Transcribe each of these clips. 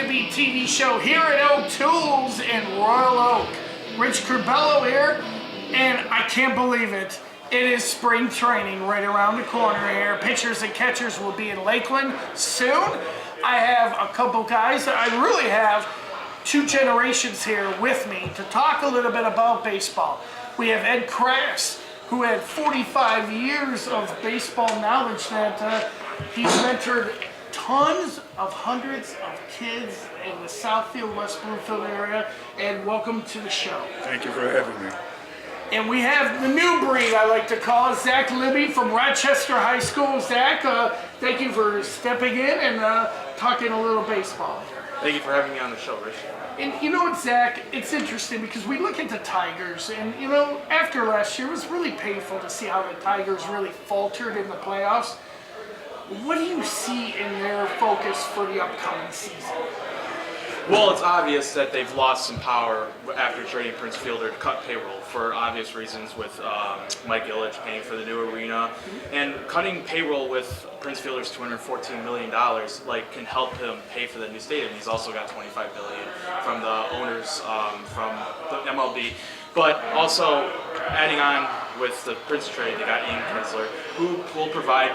Libby TV show here at Oak Tools in Royal Oak. Rich Curbello here, and I can't believe it. It is spring training right around the corner here. Pitchers and catchers will be in Lakeland soon. I have a couple guys. I really have two generations here with me to talk a little bit about baseball. We have Ed KRASS, who had 45 years of baseball knowledge that he's mentored hundreds of kids in the Southfield, West Bloomfield area, and welcome to the show. Thank you for having me. And we have the new breed, I like to call it, ZACK LIBBY from Rochester High School. ZACK, thank you for stepping in and talking a little baseball here. Thank you for having me on the show, Rich. And you know what, Zach, it's interesting because we look at the Tigers, and you know, after last year, it was really painful to see how the Tigers really faltered in the playoffs. What do you see in their focus for the upcoming season? Well, it's obvious that they've lost some power after trading Prince Fielder to cut payroll for obvious reasons with Mike Ilitch paying for the new arena. And cutting payroll with Prince Fielder's $214 million can help him pay for the new stadium. He's also got $25 billion from the owners from the MLB. But also adding on with the Prince trade, they got Ian Kinsler, who will provide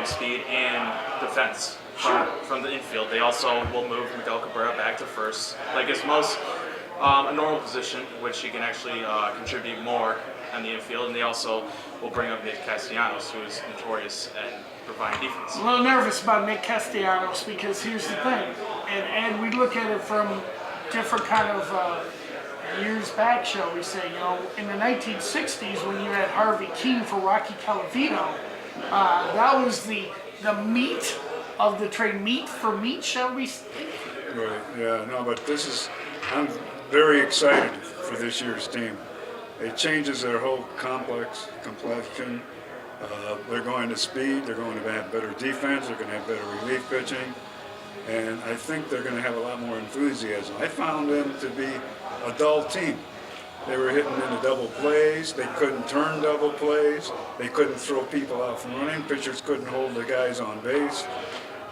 speed and defense from the infield. They also will move Miguel Cabrera back to first, like his most a normal position, which he can actually contribute more on the infield. And they also will bring up Nick Castellanos, who is notorious at providing defense. I'm a little nervous about Nick Castellanos because here's the thing, and we look at it from different kind of years back, shall we say. You know, in the 1960s when you had Harvey Keene for Rocky Calavino, that was the meat of the trade, meat for meat, shall we say? Right, yeah, no, but I'm very excited for this year's team. It changes their whole complexion. They're going to speed, they're going to have better defense, they're going to have better relief pitching, and I think they're going to have a lot more enthusiasm. I found them to be a dull team. They were hitting into double plays, they couldn't turn double plays, they couldn't throw people out from running, pitchers couldn't hold the guys on base,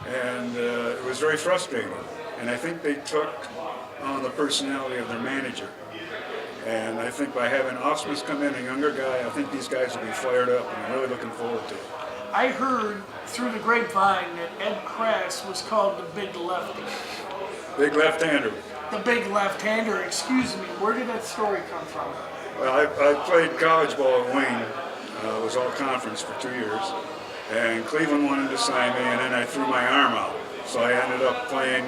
and it was very frustrating. And I think they took on the personality of their manager. And I think by having Osmus come in, a younger guy, I think these guys will be fired up, and I'm really looking forward to it. I heard through the grapevine that Ed KRASS was called the big lefty. Big left-hander. The big left-hander, excuse me. Where did that story come from? Well, I played college ball at Wayne. It was all conference for 2 years. And Cleveland wanted to sign me, and then I threw my arm out. So I ended up playing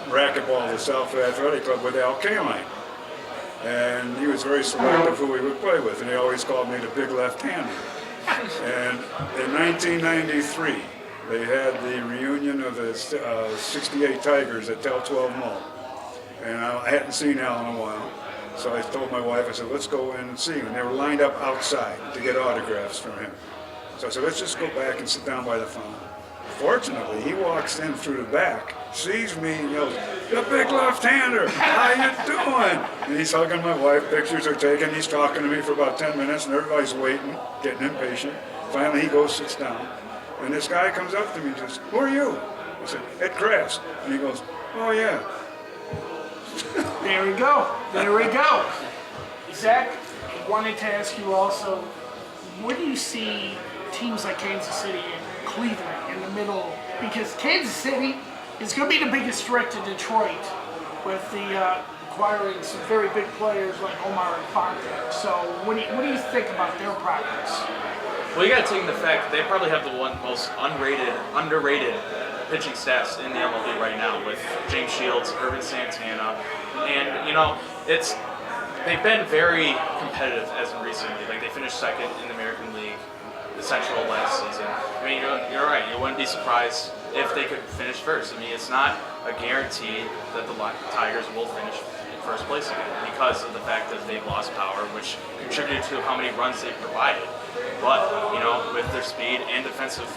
racquetball at the South Athletic Club with Al Kaline. And he was very selective who he would play with, and he always called me the big left-hander. And in 1993, they had the reunion of the 68 Tigers at Tel 12 Mall. And I hadn't seen Al in a while. So I told my wife, I said, let's go in and see him. And they were lined up outside to get autographs from him. So I said, let's just go back and sit down by the fountain. Fortunately, he walks in through the back, sees me, and yells, "The big left-hander, how you doing?" And he's hugging my wife, pictures are taken, he's talking to me for about 10 minutes, and everybody's waiting, getting impatient. Finally, he goes, sits down, and this guy comes up to me and says, "Who are you?" I said, "Ed KRASS." And he goes, "Oh, yeah." There we go. There we go. Zach, I wanted to ask you also, what do you see teams like Kansas City and Cleveland in the middle? Because Kansas City is going to be the biggest threat to Detroit with the acquiring some very big players like Omar and Fonte. So what do you think about their progress? Well, you got to take into the fact that they probably have the most underrated pitching staffs in the MLB right now with James Shields, Irvin Santana, and you know, they've been very competitive as of recently. Like they finished second in the American League, the Central last season. I mean, you're right. You wouldn't be surprised if they could finish first. I mean, it's not a guarantee that the Tigers will finish in first place again because of the fact that they've lost power, which contributed to how many runs they've provided. But you know, with their speed and defensive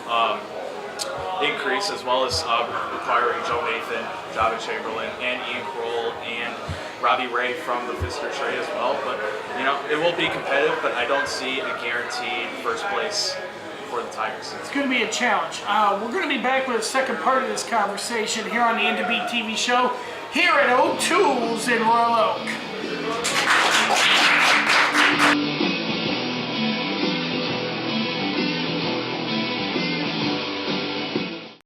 increase, as well as acquiring Joe Nathan, Java Chamberlain, and Ian Kroll, and Robbie Ray from the Pfister trade as well. But you know, it will be competitive, but I don't see a guaranteed first place for the Tigers. It's going to be a challenge. We're going to be back with the second part of this conversation here on the Indbeat TV show here at O'Toole's in Royal Oak.